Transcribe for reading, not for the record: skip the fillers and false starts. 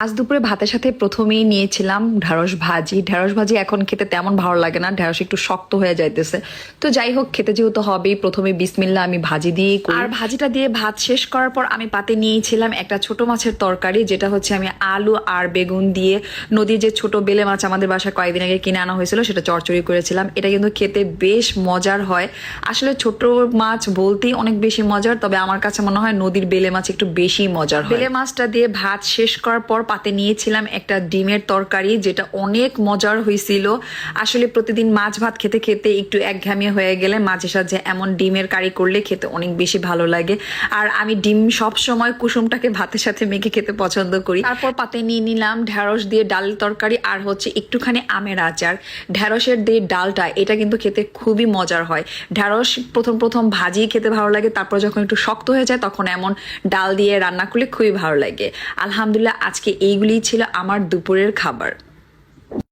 আজ দুপুরে ভাতের সাথে প্রথমেই নিয়েছিলাম ঢেঁড়স ভাজি। ঢেঁড়স ভাজি এখন খেতে তেমন ভালো লাগে না, ঢেঁড়স একটু শক্ত হয়ে যাইতেছে। তো যাই হোক, খেতে যেহেতু হবেই, প্রথমে বিসমিল্লাহ আমি ভাজি দিয়েই করি। আর ভাজিটা দিয়ে ভাত শেষ করার পর আমি পাতে নিয়েছিলাম একটা ছোট মাছের তরকারি, যেটা হচ্ছে আমি আলু আর বেগুন দিয়ে, নদীর যে ছোট বেলে মাছ আমাদের বাসায় কয়েকদিন আগে কিনে আনা হয়েছিল, সেটা চচ্চড়ি করেছিলাম। এটা কিন্তু খেতে বেশ মজার হয়। আসলে ছোট মাছ বলতেই অনেক বেশি মজার, তবে আমার কাছে মনে হয় নদীর বেলে মাছ একটু বেশি মজার হয়। বেলে মাছটা দিয়ে ভাত শেষ করার পর পাতে নিয়েছিলাম একটা ডিমের তরকারি, যেটা অনেক মজার হয়েছিল। আসলে প্রতিদিন মাছ ভাত খেতে খেতে একটু একঘেয়েমি হয়ে গেলে মাঝে সাঝে এমন ডিমের কারি করলে খেতে অনেক বেশি ভালো লাগে। আর আমি ডিম সব সময় কুসুমটাকে ভাতের সাথে মেখে খেতে পছন্দ করি। তারপর পাতে নিয়ে নিলাম ঢেঁড়স দিয়ে ডাল তরকারি, আর হচ্ছে একটুখানি আমের আচার। ঢেঁড়সের দিয়ে ডালটা, এটা কিন্তু খেতে খুবই মজার হয়। ঢেঁড়স প্রথম প্রথম ভাজি খেতে ভালো লাগে, তারপর যখন একটু শক্ত হয়ে যায় তখন এমন ডাল দিয়ে রান্না করলে খুবই ভালো লাগে। আলহামদুলিল্লাহ, আজকে এইগুলি ছিল আমার দুপুরের খাবার।